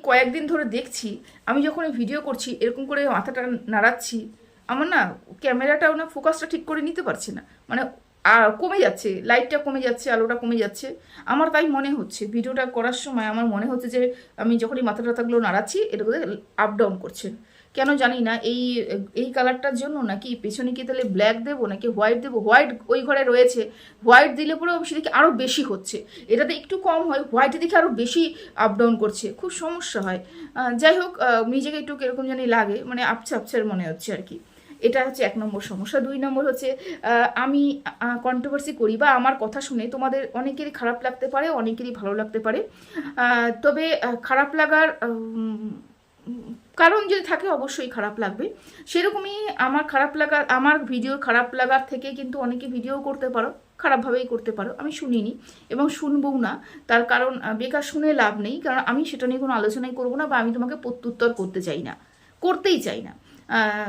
কয়েকদিন ধরে দেখছি আমি যখন ভিডিও করছি এরকম করে মাথাটা নাড়াচ্ছি, আমার না ক্যামেরাটাও না ফোকাসটা ঠিক করে নিতে পারছে না, মানে কমে যাচ্ছে, লাইটটা কমে যাচ্ছে, আলোটা কমে যাচ্ছে। আমার তাই মনে হচ্ছে ভিডিওটা করার সময় আমার মনে হচ্ছে যে আমি যখনই মাথা টাথাগুলো নাড়াচ্ছি এটা আপ ডাউন করছে। কেন জানি না, এই এই কালারটার জন্য নাকি পেছনে কি তাহলে ব্ল্যাক দেবো নাকি হোয়াইট দেবো, হোয়াইট ওই ঘরে রয়েছে, হোয়াইট দিলে পরেও সেদিকে আরও বেশি হচ্ছে, এটাতে একটু কম হয়, হোয়াইটের দিকে আরও বেশি আপ ডাউন করছে, খুব সমস্যা হয়। যাই হোক, নিজেকে একটু কীরকম জানি লাগে, মানে আপছা আপছার মনে হচ্ছে আর কি। এটা হচ্ছে 1 নম্বর সমস্যা। 2 নম্বর হচ্ছে আমি কন্ট্রোভার্সি করি বা আমার কথা শুনে তোমাদের অনেকেরই খারাপ লাগতে পারে, অনেকেরই ভালো লাগতে পারে। তবে খারাপ লাগার কারণ যদি থাকে অবশ্যই খারাপ লাগবে। সেরকমই আমার খারাপ লাগা, আমার ভিডিওর খারাপ লাগার থেকে কিন্তু অনেকে ভিডিও করতে পারো, খারাপভাবেই করতে পারো, আমি শুনিনি এবং শুনবও না। তার কারণ বেকার শুনে লাভ নেই, কারণ আমি সেটা নিয়ে কোনো আলোচনাই করবো না বা আমি তোমাকে প্রত্যুত্তর করতে চাই না, করতেই চাই না।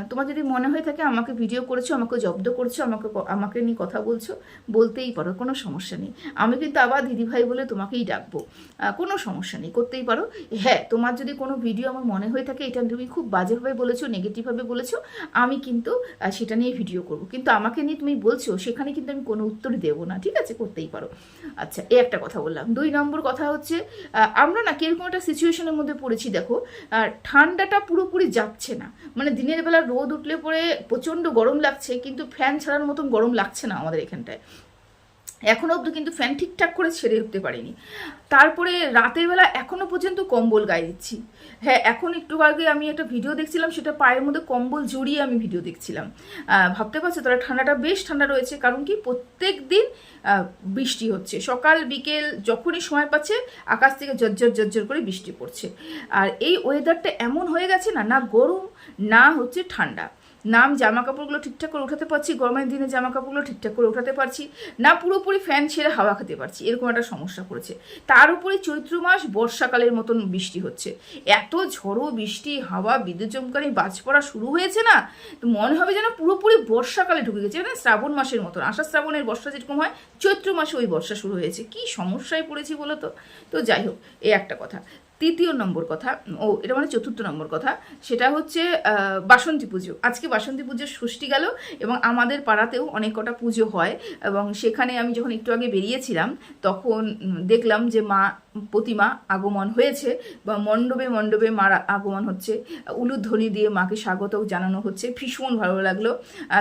তোমার যদি মনে হয়ে থাকে আমাকে ভিডিও করেছো, আমাকে জব্দ করছো, আমাকে নিয়ে কথা বলছো, বলতেই পারো, কোনো সমস্যা নেই। আমি কিন্তু আবার দিদিভাই বলে তোমাকেই ডাকবো, কোনো সমস্যা নেই, করতেই পারো। হ্যাঁ, তোমার যদি কোনো ভিডিও আমার মনে হয়ে থাকে এটা তুমি খুব বাজেভাবে বলেছো, নেগেটিভভাবে বলেছো, আমি কিন্তু সেটা নিয়ে ভিডিও করব, কিন্তু আমাকে নিয়ে তুমি বলছো সেখানে কিন্তু আমি কোনো উত্তর দেবো না, ঠিক আছে, করতেই পারো। আচ্ছা, এই একটা কথা বললাম। 2 নম্বর কথা হচ্ছে আমরা না কিরকম একটা সিচুয়েশনের মধ্যে পড়েছি দেখো, ঠান্ডাটা পুরোপুরি যাচ্ছে না, মানে দিনের বেলা রোদ উঠলে পরে প্রচণ্ড গরম লাগছে, কিন্তু ফ্যান ছাড়ার মতন গরম লাগছে না আমাদের এখানটায়, এখনও অবধি কিন্তু ফ্যান ঠিকঠাক করে ছেড়ে উঠতে পারিনি। তারপরে রাতের বেলা এখনও পর্যন্ত কম্বল গায়ে দিচ্ছি। হ্যাঁ, এখন একটু আগে আমি একটা ভিডিও দেখছিলাম, সেটা পায়ের মধ্যে কম্বল জড়িয়ে আমি ভিডিও দেখছিলাম। ভাবতে পারছো তারা, ঠান্ডাটা বেশ ঠান্ডা রয়েছে, কারণ কি প্রত্যেক দিন বৃষ্টি হচ্ছে, সকাল বিকেল যখনই সময় পাচ্ছে আকাশ থেকে ঝরঝর ঝরঝর করে বৃষ্টি পড়ছে। আর এই ওয়েদারটা এমন হয়ে গেছে না, না গরম না হচ্ছে ঠান্ডা, না আমি জামা কাপড়গুলো ঠিকঠাক করে উঠাতে পারছি, গরমের দিনে জামা কাপড়গুলো ঠিকঠাক করে উঠাতে পারছি না, পুরোপুরি ফ্যান ছেড়ে হাওয়া খেতে পারছি, এরকম একটা সমস্যা করেছে। তার উপরে চৈত্র মাস বর্ষাকালের মতন বৃষ্টি হচ্ছে, এত ঝড়ো বৃষ্টি, হাওয়া, বিদ্যুৎ চমকানি, বাজ পড়া শুরু হয়েছে না, তো মনে হবে যেন পুরোপুরি বর্ষাকালে ঢুকে গেছে, মানে শ্রাবণ মাসের মতন, আষাঢ় শ্রাবণের বর্ষা যেরকম হয় চৈত্র মাসে ওই বর্ষা শুরু হয়েছে। কি সমস্যায় পড়েছি বলো তো। তো যাই হোক, এই একটা কথা। 3 নম্বর কথা, এটা মানে 4 নম্বর কথা, সেটা হচ্ছে বাসন্তী পুজো। আজকে বাসন্তী পুজোর ষষ্ঠী গেল এবং আমাদের পাড়াতেও অনেক কটা পুজো হয়, এবং সেখানে আমি যখন একটু আগে বেরিয়েছিলাম তখন দেখলাম যে মা প্রতিমা আগমন হয়েছে বা মণ্ডপে মণ্ডপে মার আগমন হচ্ছে, উলুধ্বনি দিয়ে মাকে স্বাগত জানানো হচ্ছে, ভীষণ ভালো লাগলো।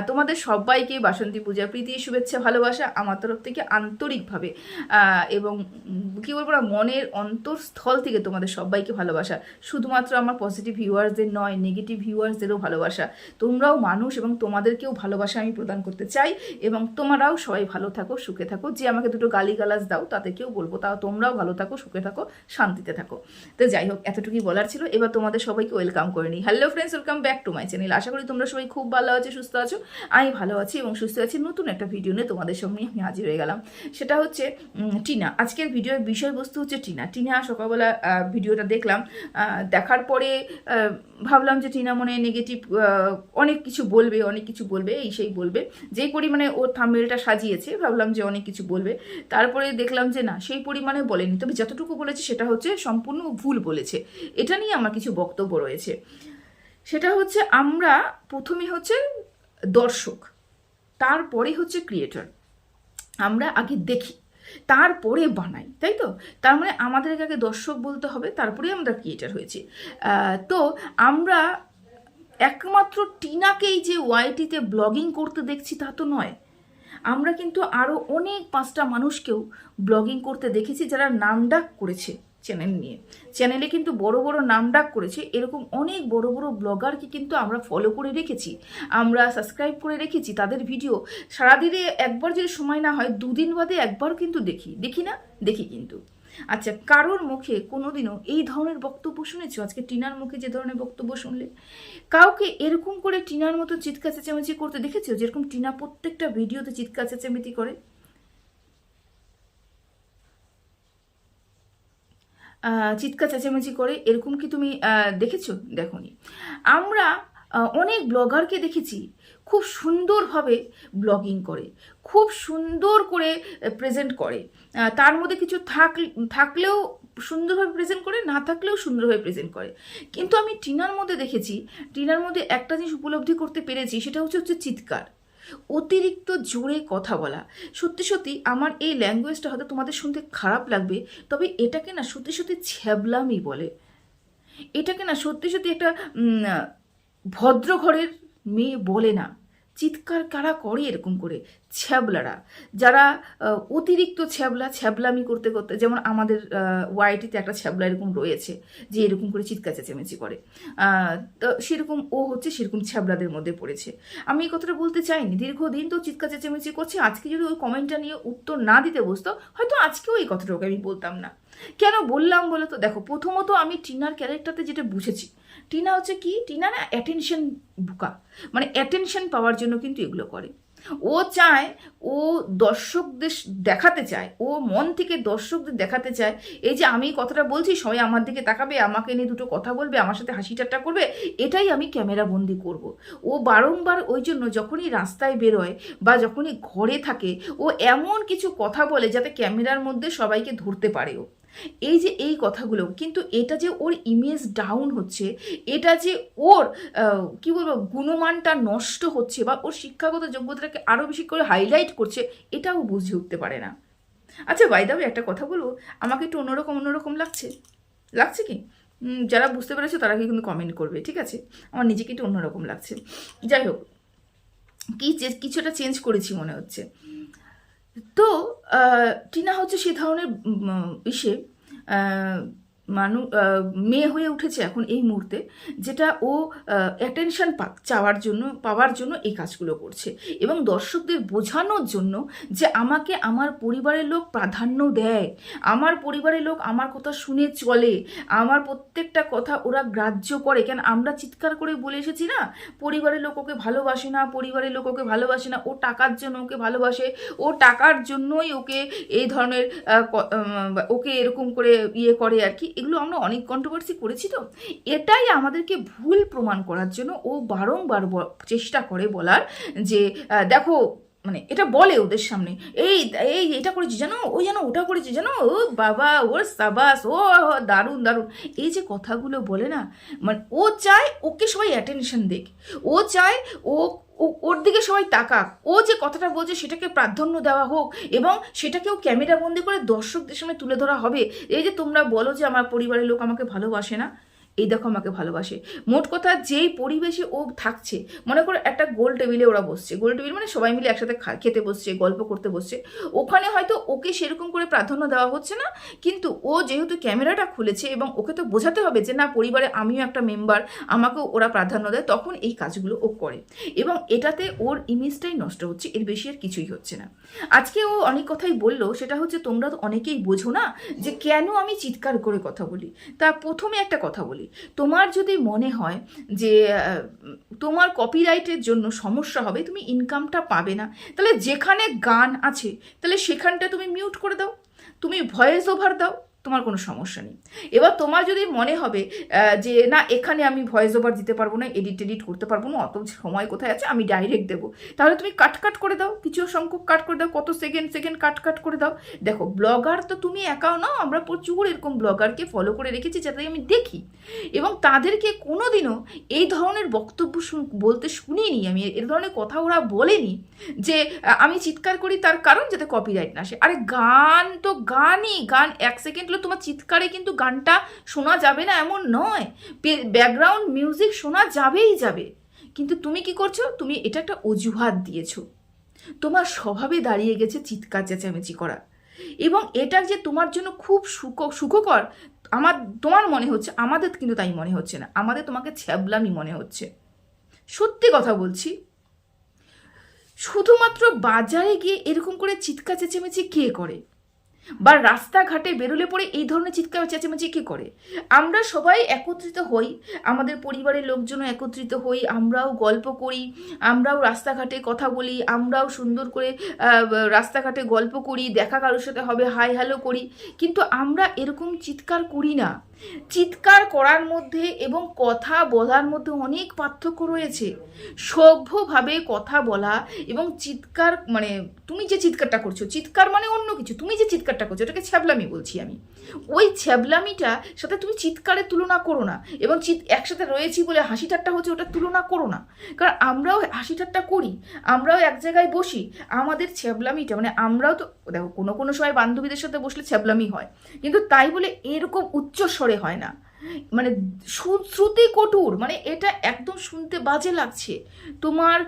তোমাদের সবাইকে বাসন্তী পূজার প্রীতি, শুভেচ্ছা, ভালোবাসা আমার তরফ থেকে আন্তরিকভাবে, এবং কী বলবো না, মনের অন্তরস্থল থেকে তোমাদের সবাইকে ভালোবাসা, শুধুমাত্র আমার পজিটিভ ভিউয়ার্সদের নয়, নেগেটিভ ভিউয়ার্সদেরও ভালোবাসা। তোমরাও মানুষ এবং তোমাদেরকেও ভালোবাসা আমি প্রদান করতে চাই, এবং তোমরাও সবাই ভালো থাকো, সুখে থাকো। যে আমাকে দুটো গালিগালাজ দাও তাতে কেউ বলবো, তাও তোমরাও ভালো থাকো, সুখে থাকো, শান্তিতে থাকো। তো যাই হোক, এতটুকুই বলার ছিল। এবার তোমাদের সবাইকে ওয়েলকাম করে নিই। Hello friends, welcome back to my channel. আশা করি তোমরা সবাই খুব ভালো আছো, সুস্থ আছো, আমি ভালো আছি এবং সুস্থ আছি। নতুন একটা ভিডিও নিয়ে তোমাদের সামনে আমি হাজির হয়ে গেলাম। সেটা হচ্ছে টিনা। আজকের ভিডিওর বিষয়বস্তু হচ্ছে টিনা। সকালবেলা ভিডিওটা দেখলাম, দেখার পরে ভাবলাম যে টিনা মনে নেগেটিভ অনেক কিছু বলবে, এই সেই বলবে, যেই পরিমাণে ওর থাম্বনেলটা সাজিয়েছে ভাবলাম যে অনেক কিছু বলবে। তারপরে দেখলাম যে না, সেই পরিমাণে বলেনি, তবে যতটুকু বলেছে সেটা হচ্ছে সম্পূর্ণ ভুল বলেছে। এটা নিয়ে আমার কিছু বক্তব্য রয়েছে। সেটা হচ্ছে আমরা প্রথমে হচ্ছে দর্শক, তারপরে হচ্ছে ক্রিয়েটর। আমরা আগে দেখি তারপরে বানাই, তাই তো? তার মানে আমাদের আগে দর্শক বলতে হবে, তারপরে আমরা ক্রিয়েটার হয়েছি। তো আমরা একমাত্র টিনাকেই যে ওয়াইটিতে ব্লগিং করতে দেখছি তা তো নয়, আমরা কিন্তু আরও অনেক 5টা মানুষকেও ব্লগিং করতে দেখেছি যারা নামডাক করেছে চ্যানেল নিয়ে, চ্যানেলে কিন্তু বড় বড় নামডাক করেছে। এরকম অনেক বড় বড় ব্লগারকে কিন্তু আমরা ফলো করে রেখেছি, আমরা সাবস্ক্রাইব করে রেখেছি। তাদের ভিডিও সারাদিনে একবার যদি সময় না হয় 2 দিন বাদে একবার কিন্তু দেখি কিন্তু। আচ্ছা, কারোর মুখে কোনোদিনও এই ধরনের বক্তব্য শুনেছো? আজকে টিনার মুখে যে ধরনের বক্তব্য শুনলে, কাউকে এরকম করে টিনার মতো চিৎকার চেঁচামেচি করতে দেখেছো? যেরকম টিনা প্রত্যেকটা ভিডিওতে চিৎকার চেঁচামেচি করে, চিৎকার চেঁচামেচি করে, এরকম কি তুমি দেখেছো? দেখোনি। আমরা অনেক ব্লগারকে দেখেছি খুব সুন্দরভাবে ব্লগিং করে, খুব সুন্দর করে প্রেজেন্ট করে, তার মধ্যে কিছু থাকলেও সুন্দরভাবে প্রেজেন্ট করে, না থাকলেও সুন্দরভাবে প্রেজেন্ট করে। কিন্তু আমি টিনার মধ্যে দেখেছি, টিনার মধ্যে একটা জিনিস উপলব্ধি করতে পেরেছি, সেটা হচ্ছে চিৎকার, অতিরিক্ত জোরে কথা বলা। সত্যি সত্যি আমার এই ল্যাঙ্গুয়েজটা হয়তো তোমাদের শুনতে খারাপ লাগবে, তবে এটাকে না সত্যি সত্যি ছ্যাবলামি বলে। এটাকে না সত্যি সত্যি একটা ভদ্র ঘরের মেয়ে বলে না। চিৎকার কারা করে এরকম করে? ছ্যাবলারা, যারা অতিরিক্ত ছ্যাবলামি করতে করতে, যেমন আমাদের ওয়াইটিতে একটা ছ্যাবলা এরকম রয়েছে যে এরকম করে চিৎকার চেঁচামেচি করে, তো সেরকম ও হচ্ছে সেরকম ছ্যাবলাদের মধ্যে পড়েছে। আমি এই কথাটা বলতে চাইনি, দীর্ঘদিন তো চিৎকার চেঁচামেচি করছে, আজকে যদি ওই কমেন্টটা নিয়ে উত্তর না দিতে বসতো, হয়তো আজকেও এই কথাটা ওকে আমি বলতাম না। কেন বললাম বলো তো? দেখো, প্রথমত আমি টিনার ক্যারেক্টারতে যেটা বুঝেছি, টিনা হচ্ছে কি, টিনা না অ্যাটেনশন বুকা, মানে অ্যাটেনশন পাওয়ার জন্য কিন্তু এগুলো করে। ও চায়, ও দর্শকদের দেখাতে চায়, ও মন থেকে দর্শকদের দেখাতে চায়, এই যে আমি কথাটা বলছি সবাই আমার দিকে তাকাবে, আমাকে নিয়ে দুটো কথা বলবে, আমার সাথে হাসি ঠাট্টা করবে, এটাই আমি ক্যামেরা বন্দি করব। ও বারংবার ওই জন্য যখনই রাস্তায় বেরোয় বা যখনই ঘরে থাকে, ও এমন কিছু কথা বলে যাতে ক্যামেরার মধ্যে সবাইকে ধরতে পারে। ও এই যে এই কথাগুলো, কিন্তু এটা যে ওর ইমেজ ডাউন হচ্ছে, এটা যে ওর কি বলবো গুণমানটা নষ্ট হচ্ছে বা ওর শিক্ষাগত যোগ্যতাটাকে আরও বেশি করে হাইলাইট করছে, এটাও বুঝে উঠতে পারে না। আচ্ছা বাই দ্য ওয়ে, একটা কথা বলবো, আমাকে একটু অন্যরকম লাগছে কি? যারা বুঝতে পেরেছো তারা কিন্তু কমেন্ট করবে, ঠিক আছে? আমার নিজেকে একটু অন্যরকম লাগছে। যাই হোক, কিছুটা চেঞ্জ করেছি মনে হচ্ছে। তো টিনা হচ্ছে সে ধরনের ইসে মেয়ে হয়ে উঠেছে এখন এই মুহূর্তে, যেটা ও অ্যাটেনশন পাওয়ার জন্য এই কাজগুলো করছে, এবং দর্শকদের বোঝানোর জন্য যে আমাকে আমার পরিবারের লোক প্রাধান্য দেয়, আমার পরিবারের লোক আমার কথা শুনে চলে, আমার প্রত্যেকটা কথা ওরা গ্রাহ্য করে। কেন আমরা চিৎকার করে বলে এসেছি না, পরিবারের লোক ওকে ভালোবাসে না, পরিবারের লোক ওকে ভালোবাসে না, ও টাকার জন্য ওকে ভালোবাসে, ও টাকার জন্যই ওকে এই ধরনের ওকে এরকম করে ইয়ে করে আর কি। এগুলো আমরা অনেক কন্ট্রোভার্সি করেছি, তো এটাই আমাদেরকে ভুল প্রমাণ করার জন্য ও বারংবার চেষ্টা করে বলার যে দেখো, মানে এটা বলে ওদের সামনে, এই এই এটা করেছি জানো, ও যেন ওটা করেছি জানো, ও বাবা ওর সাবাস, ও দারুণ দারুণ, এই যে কথাগুলো বলে না, মানে ও চায় ওকে সবাই অ্যাটেনশন দেখ, ও চায় ওর দিকে সবাই তাকাক, ও যে কথাটা বলছে সেটাকে প্রাধান্য দেওয়া হোক, এবং সেটাকেও ক্যামেরা বন্দি করে দর্শকদের সামনে তুলে ধরা হবে। এই যে তোমরা বলো যে আমার পরিবারের লোক আমাকে ভালোবাসে না, এই দেখো আমাকে ভালোবাসে। মোট কথা, যেই পরিবেশে ও থাকছে, মনে করো একটা গোল টেবিলে ওরা বসছে, গোল টেবিল মানে সবাই মিলে একসাথে খেতে বসছে, গল্প করতে বসছে, ওখানে হয়তো ওকে সেরকম করে প্রাধান্য দেওয়া হচ্ছে না, কিন্তু ও যেহেতু ক্যামেরাটা খুলেছে এবং ওকে তো বোঝাতে হবে যে না, পরিবারে আমিও একটা মেম্বার, আমাকেও ওরা প্রাধান্য দেয়, তখন এই কাজগুলো ও করে, এবং এটাতে ওর ইমেজটাই নষ্ট হচ্ছে, এর বেশি আর কিছুই হচ্ছে না। আজকে ও অনেক কথাই বললো, সেটা হচ্ছে তোমরা তো অনেকেই বোঝো না যে কেন আমি চিৎকার করে কথা বলি। তা প্রথমে একটা কথা বলি, তোমার যদি মনে হয় যে তোমার কপিরাইটের জন্য সমস্যা হবে, তুমি ইনকামটা পাবে না, তাহলে যেখানে গান আছে তাহলে সেখানটা তুমি মিউট করে দাও, তুমি ভয়েস ওভার দাও, তোমার কোনো সমস্যা নেই। এবার তোমার যদি মনে হবে যে না, এখানে আমি ভয়েস ওভার দিতে পারবো না, এডিট করতে পারবো না, অত সময় কোথায় আছে, আমি ডাইরেক্ট দেবো, তাহলে তুমি কাট করে দাও, কিছু সংখ্যক কাট করে দাও, কত সেকেন্ড কাট করে দাও। দেখো, ব্লগার তো তুমি একাও নাও, আমরা প্রচুর এরকম ব্লগারকে ফলো করে রেখেছি যাতে আমি দেখি, এবং তাদেরকে কোনোদিনও এই ধরনের বক্তব্য বলতে শুনিনি, আমি এর ধরনের কথা ওরা বলেনি যে আমি চিৎকার করি তার কারণ যাতে কপিরাইট না আসে। আরে গান তো গানই, গান 1 সেকেন্ড হলো তোমার চিৎকারে কিন্তু গানটা শোনা যাবে না এমন নয়, ব্যাকগ্রাউন্ড মিউজিক শোনা যাবেই যাবে, কিন্তু তুমি কি করছো, তুমি এটা একটা অজুহাত দিয়েছো, তোমার স্বভাবে দাঁড়িয়ে গেছে চিৎকার চেঁচামেচি করা, এবং এটা যে তোমার জন্য খুব সুখকর তোমার মনে হচ্ছে, আমাদের কিন্তু তাই মনে হচ্ছে না, আমাদের তোমাকে ছ্যাবলামি মনে হচ্ছে। সত্যি কথা বলছি, শুধুমাত্র বাজারে গিয়ে এরকম করে চিৎকার চেঁচামেচি কে করে, বা রাস্তাঘাটে বেরোলে পরে এই ধরনের চিৎকার চেঁচামেচি কে করে? আমরা সবাই একত্রিত হই, আমাদের পরিবারের লোকজনও একত্রিত হই, আমরাও গল্প করি, আমরাও রাস্তাঘাটে কথা বলি, আমরাও সুন্দর করে রাস্তাঘাটে গল্প করি, দেখা কারোর সাথে হবে হাই হ্যালো করি, কিন্তু আমরা এরকম চিৎকার করি না। চিৎকার করার মধ্যে এবং কথা বলার মধ্যে অনেক পার্থক্য রয়েছে। সভ্যভাবে কথা বলা এবং চিৎকার, মানে তুমি যে চিৎকারটা করছো, চিৎকার মানে অন্য কিছু, তুমি যে চিৎকারটা একটা করছে, ওটাকে ছ্যাবলামি বলছি আমি। ওই ছ্যাবলামিটা সাথে তুমি চিৎকারের তুলনা করো না, এবং একসাথে রয়েছি বলে হাসি ঠাট্টা হচ্ছে ওটা তুলনা করো না। কারণ আমরাও হাসি ঠাট্টা করি, আমরাও এক জায়গায় বসি, আমাদের ছ্যাবলামিটা মানে আমরাও তো দেখো কোনো কোনো সময় বান্ধবীদের সাথে বসলে ছ্যাবলামি হয়, কিন্তু তাই বলে এরকম উচ্চ স্বরে হয় না, মানে শ্রুতি কটুর, মানে এটা একদম শুনতে বাজে লাগছে। তোমার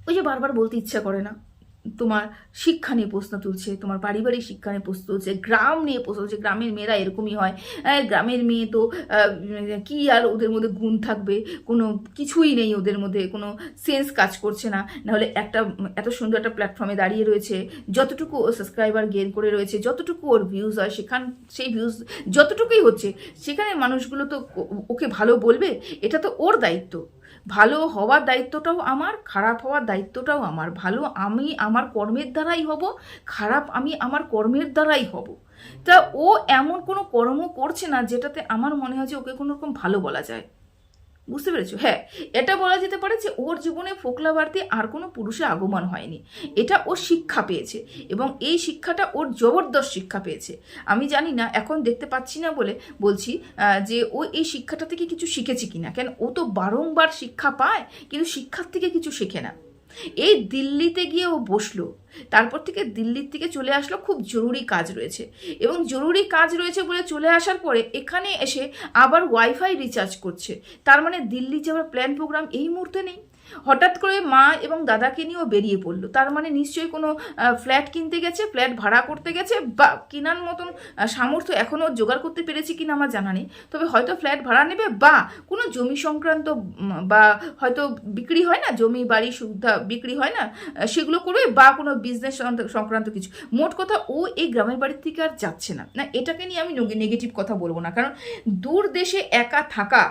ওই যে বারবার বলতে ইচ্ছা করে না, তোমার শিক্ষা নিয়ে প্রশ্ন তুলছে, তোমার পারিবারিক শিক্ষা নিয়ে প্রশ্ন তুলছে, গ্রাম নিয়ে প্রশ্ন তুলছে, গ্রামের মেয়েরা এরকমই হয়, গ্রামের মেয়ে তো কি আর ওদের মধ্যে গুণ থাকবে, কোনো কিছুই নেই ওদের মধ্যে, কোনো সেন্স কাজ করছে না, নাহলে একটা এত সুন্দর একটা প্ল্যাটফর্মে দাঁড়িয়ে রয়েছে, যতটুকু ও সাবস্ক্রাইবার গেইন করে রয়েছে, যতটুকু ওর ভিউজ হয় সেই ভিউজ যতটুকুই হচ্ছে সেখানে মানুষগুলো তো ওকে ভালো বলবে, এটা তো ওর দায়িত্ব। ভালো হওয়ার দায়িত্বটাও আমার, খারাপ হওয়ার দায়িত্বটাও আমার। ভালো আমি আমার কর্মের দ্বারাই হব, খারাপ আমি আমার কর্মের দ্বারাই হব। তা ও এমন কোনো কর্ম করছে না যেটাতে আমার মনে হয় যে ওকে কোনো রকম ভালো বলা যায়, বুঝতে পেরেছো? হ্যাঁ, এটা বলা যেতে পারে যে ওর জীবনে ফোকলা বাড়তি আর কোনো পুরুষের আগমন হয়নি, এটা ও শিক্ষা পেয়েছে, এবং এই শিক্ষাটা ওর জবরদস্ত শিক্ষা পেয়েছে। আমি জানি না, এখন দেখতে পাচ্ছি না বলে বলছি যে ও এই শিক্ষাটা থেকে কিছু শিখেছে কিনা, কেন ও তো বারংবার শিক্ষা পায় কিন্তু শিক্ষার থেকে কিছু শেখে না। এই দিল্লিতে গিয়ে ও বসলো, তারপর থেকে দিল্লির থেকে চলে আসলো, খুব জরুরি কাজ রয়েছে, এবং জরুরি কাজ রয়েছে বলে চলে আসার পরে এখানে এসে আবার ওয়াইফাই রিচার্জ করছে। তার মানে দিল্লি যাওয়ার প্ল্যান প্রোগ্রাম এই মুহূর্তে নেই। হঠাৎ করে মা এবং দাদাকে নিয়েও বেরিয়ে পড়লো, তার মানে নিশ্চয়ই কোনো ফ্ল্যাট কিনতে গেছে, ফ্ল্যাট ভাড়া করতে গেছে, বা কেনার মতন সামর্থ্য এখনও জোগাড় করতে পেরেছি কিনা আমার জানা নেই, তবে হয়তো ফ্ল্যাট ভাড়া নেবে, বা কোনো জমি সংক্রান্ত, বা হয়তো বিক্রি হয় না, জমি বাড়ি সুদ্ধা বিক্রি হয় না, সেগুলো করবে, বা কোনো বিজনেস সংক্রান্ত কিছু। মোট কথা ও এই গ্রামের বাড়ির থেকে আর যাচ্ছে না। না, এটাকে নিয়ে আমি নেগেটিভ কথা বলবো না, কারণ দূর দেশে একা থাকা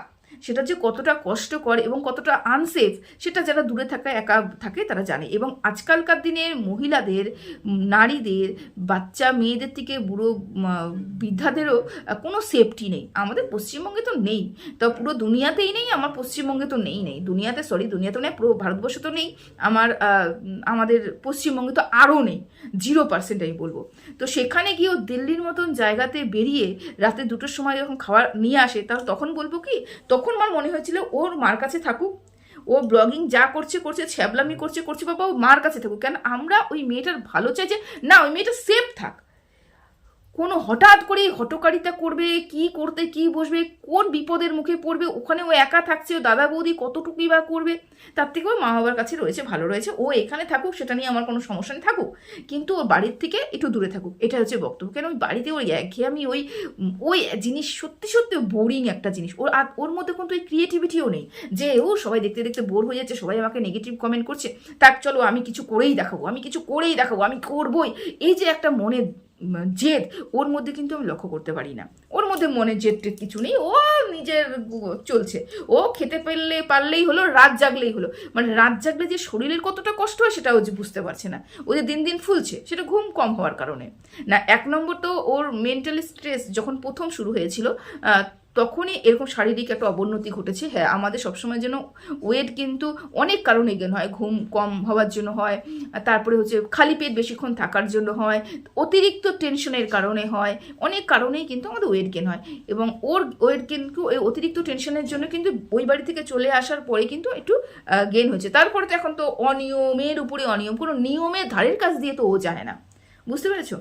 সেটা যে কতটা কষ্টকর এবং কতটা আনসেফ সেটা যারা দূরে থাকা একা থাকে তারা জানে। এবং আজকালকার দিনের মহিলাদের, নারীদের, বাচ্চা মেয়েদের থেকে বুড়ো বৃদ্ধাদেরও কোনো সেফটি নেই। আমাদের পশ্চিমবঙ্গে তো নেই, তো পুরো দুনিয়াতেই নেই, আমার পশ্চিমবঙ্গে তো নেই দুনিয়াতে, দুনিয়াতে নেই, পুরো ভারতবর্ষে তো নেই, আমাদের পশ্চিমবঙ্গে তো আরও নেই, 0% আমি বলবো। তো সেখানে গিয়েও দিল্লির মতন জায়গাতে বেরিয়ে রাতে 2টোর সময় যখন খাবার নিয়ে আসে, তখন বলবো কি, তখন আমার মনে হয়েছিল ওর মার কাছে থাকুক, ও ব্লগিং যা করছে ছ্যাবলামি করছে বাবা, ও মার কাছে থাকুক। কেন আমরা ওই মেয়েটার ভালো চাই, যে না ওই মেয়েটা সেফ থাক, কোনো হঠাৎ করে হটকারিতা করবে, কি করতে কি বসবে, কোন বিপদের মুখে পড়বে, ওখানে ও একা থাকছে, ও দাদা বৌদি কতটুকুই বা করবে, তার থেকে ওর মা বাবার কাছে রয়েছে, ভালো রয়েছে, ও এখানে থাকুক, সেটা নিয়ে আমার কোনো সমস্যা নেই, থাকুক, কিন্তু ওর বাড়ির থেকে একটু দূরে থাকুক, এটা হচ্ছে বক্তব্য। কেন ওই বাড়িতে ওই একঘেয়েমি, ওই জিনিস সত্যি সত্যি বোরিং একটা জিনিস। ওর মধ্যে কিন্তু ওই ক্রিয়েটিভিটিও নেই, যে ও সবাই দেখতে দেখতে বোর হয়ে যাচ্ছে, সবাই আমাকে নেগেটিভ কমেন্ট করছে, তাক চলো আমি কিছু করেই দেখাবো, আমি করবোই, এই যে একটা মনে জেদ ওর মধ্যে কিন্তু আমি লক্ষ্য করতে পারি না। ওর মধ্যে মনে জেদ কিছু নেই, ও নিজের চলছে, ও খেতে পারলেই হলো, রাত জাগলেই হলো, মানে রাত জাগলে যে শরীরের কতটা কষ্ট হয় সেটা ও যে বুঝতে পারছে না। ও যে দিন দিন ফুলছে সেটা ঘুম কম হওয়ার কারণে না। 1 নম্বর তো ওর মেন্টালি স্ট্রেস যখন প্রথম শুরু হয়েছিল তখনই এরকম শারীরিক একটা অবনতি ঘটেছে। হ্যাঁ, আমাদের সবসময় যেন ওয়েট কিন্তু অনেক কারণে গেন হয়, ঘুম কম হওয়ার জন্য হয়, তারপরে হচ্ছে খালি পেট বেশিক্ষণ থাকার জন্য হয়, অতিরিক্ত টেনশনের কারণে হয়, অনেক কারণেই কিন্তু আমাদের ওয়েট গেন হয়। এবং ওর ওয়েট কিন্তু এই অতিরিক্ত টেনশনের জন্য কিন্তু ওই বাড়ি থেকে চলে আসার পরে কিন্তু একটু গেন হয়েছে। তারপরে তো এখন তো অনিয়মের উপরে অনিয়ম, কোনো নিয়মের ধারের কাছ দিয়ে তো ও যায় না, বুঝতে পেরেছো?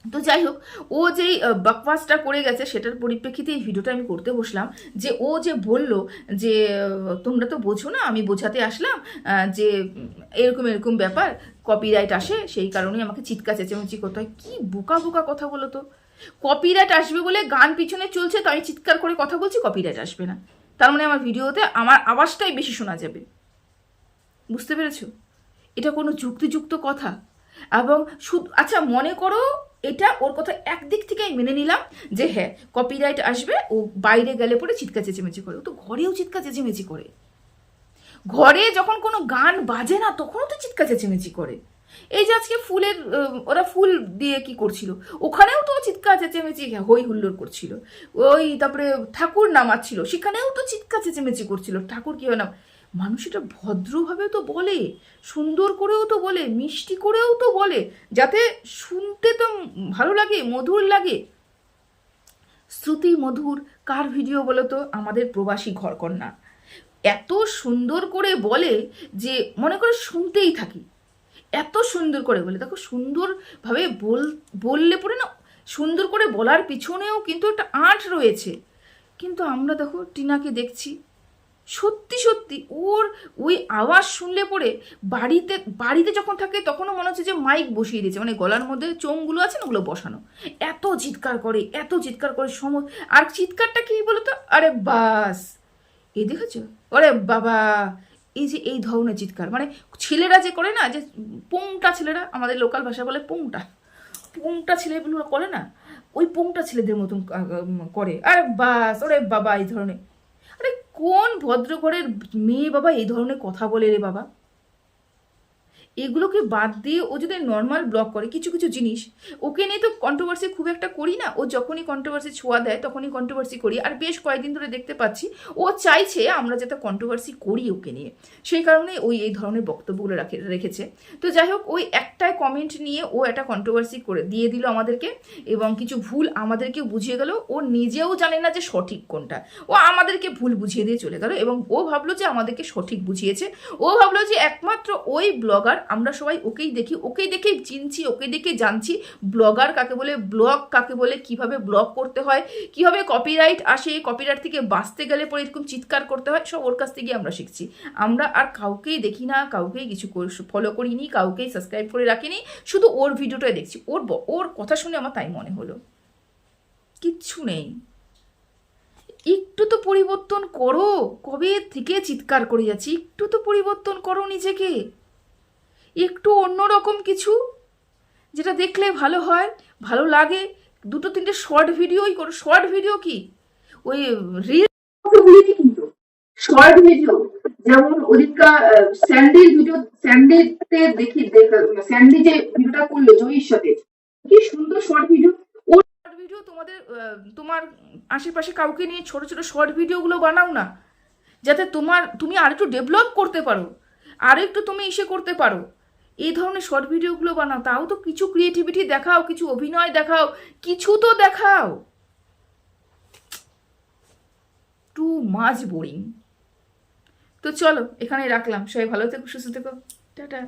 তো যাই হোক, ও যেই বকওয়াসটা করে গেছে সেটার পরিপ্রেক্ষিতে এই ভিডিওটা আমি করতে বসলাম, যে ও যে বলল যে তোমরা তো বোঝো না, আমি বোঝাতে আসলাম যে এরকম ব্যাপার, কপিরাইট আসে, সেই কারণেই আমাকে চিৎকার চেঁচামেচি করতে হয়। কি বোকা বোকা কথা বলো তো, কপিরাইট আসবে বলে গান পিছনে চলছে, তো আমি চিৎকার করে কথা বলছি, কপিরাইট আসবে না, তার মানে আমার ভিডিওতে আমার আওয়াজটাই বেশি শোনা যাবে, বুঝতে পেরেছো? এটা কোনো যুক্তিযুক্ত কথা? এবং শুধু আচ্ছা মনে করো এটা ওর কথা একদিক থেকে আমি মেনে নিলাম যে হ্যাঁ কপিরাইট আসবে, ও বাইরে গেলে পরে চিৎকার চেঁচেমেচি করে, ও তো ঘরেও চিৎকার চেঁচেমেচি করে, ঘরে যখন কোনো গান বাজে না তখনও তো চিৎকার চেঁচেমেচি করে। এই যে আজকে ওরা ফুল দিয়ে কি করছিল, ওখানেও তো চিৎকার চেঁচেমেচি হই হুল্লোড় করছিল। তারপরে ঠাকুর নামাচ্ছিল, সেখানেও তো চিৎকার চেঁচেমেচি করছিল, ঠাকুর কি হয় না, মানুষ এটা ভদ্রভাবেও তো বলে, সুন্দর করেও তো বলে, মিষ্টি করেও তো বলে, যাতে শুনতে তো ভালো লাগে, মধুর লাগে। শ্রুতি মধুর কার ভিডিও বলো তো? আমাদের প্রবাসী ঘরকন্যা এত সুন্দর করে বলে যে মনে করে শুনতেই থাকি, এত সুন্দর করে বলে। দেখো সুন্দরভাবে বললে পরে না, সুন্দর করে বলার পিছনেও কিন্তু একটা আর্ট রয়েছে। কিন্তু আমরা দেখো টিনাকে দেখছি, সত্যি সত্যি ওর ওই আওয়াজ শুনলে পরে বাড়িতে বাড়িতে যখন থাকে তখনও মনে হচ্ছে যে মাইক বসিয়ে দিয়েছে, মানে গলার মধ্যে চোঙগুলো আছে না ওগুলো বসানো, এত চিৎকার করে, এত চিৎকার করে আর চিৎকারটা কি বলতো, আরে বাস, এই দেখেছো, ওরে বাবা, এই যে এই ধরনের চিৎকার, মানে ছেলেরা যে করে না, যে পোংটা ছেলেরা, আমাদের লোকাল ভাষা বলে পোংটা, পোংটা ছেলেগুলো করে না, ওই পোংটা ছেলেদের মতন করে, আরে বাস, ওরে বাবা, এই ধরনের। আরে কোন ভদ্র ঘরের মেয়ে বাবা এই ধরনের কথা বলে রে বাবা? এগুলোকে বাদ দিয়ে ও যদি নর্মাল ব্লগ করে কিছু কিছু জিনিস, ওকে নিয়ে তো কন্ট্রোভার্সি খুব একটা করি না, ও যখনই কন্ট্রোভার্সি ছোঁয়া দেয় তখনই কন্ট্রোভার্সি করি, আর বেশ কয়েকদিন ধরে দেখতে পাচ্ছি ও চাইছে আমরা যাতে কন্ট্রোভার্সি করি ওকে নিয়ে, সেই কারণে ওই এই ধরনের বক্তব্যগুলো রেখেছে। তো যাই হোক, ওই একটাই কমেন্ট নিয়ে ও একটা কন্ট্রোভার্সি করে দিয়ে দিল আমাদেরকে, এবং কিছু ভুল আমাদেরকেও বুঝিয়ে গেল, ও নিজেও জানে না যে সঠিক কোনটা, ও আমাদেরকে ভুল বুঝিয়ে দিয়ে চলে গেল, এবং ও ভাবলো যে আমাদেরকে সঠিক বুঝিয়েছে, ও ভাবলো যে একমাত্র ওই ব্লগার, আমরা সবাই ওকেই দেখি, ওকেই দেখেই চিনছি, ওকে দেখে জানছি ব্লগার কাকে বলে, ব্লগ কাকে বলে, কিভাবে ব্লগ করতে হয়, কিভাবে কপিরাইট আসে, কপিরাইট থেকে বাঁচতে গেলে পরে এরকম চিৎকার করতে হয়, সব ওর কাছ থেকে আমরা শিখছি। আমরা আর কাউকেই দেখি না, কাউকেই কিছু ফলো করিনি, কাউকেই সাবস্ক্রাইব করে রাখিনি, শুধু ওর ভিডিওটাই দেখছি। ওর কথা শুনে আমার তাই মনে হলো, কিচ্ছু নেই, একটু তো পরিবর্তন করো, কবে থেকে চিৎকার করে যাচ্ছি, একটু তো পরিবর্তন করো নিজেকে, একটু অন্যরকম কিছু, যেটা দেখলে ভালো হয়, ভালো লাগে। দুটো তিনটে শর্ট ভিডিওই করো, শর্ট ভিডিও কি ওই রিল বলিনি কিন্তু, শর্ট ভিডিও, যেমন ওদিনকা স্যান্ডির ভিডিও, স্যান্ডিতে স্যান্ডি যে ভিডিওটা করলো জয়ীর সাথে, কি সুন্দর শর্ট ভিডিও। ওর শর্ট ভিডিও তোমাদের তোমার আশেপাশে কাউকে নিয়ে ছোট ছোট শর্ট ভিডিওগুলো বানাও না, যাতে তুমি আর একটু ডেভেলপ করতে পারো, আর একটু তুমি করতে পারো, এই ধরনের শর্ট ভিডিওগুলো বানাও, তাও তো কিছু ক্রিয়েটিভিটি দেখাও, কিছু অভিনয় দেখাও, কিছু তো দেখাও। Too much boring. তো চলো এখানে রাখলাম, সবাই ভালো থেকো, সুস্থ থেকো, টাটা।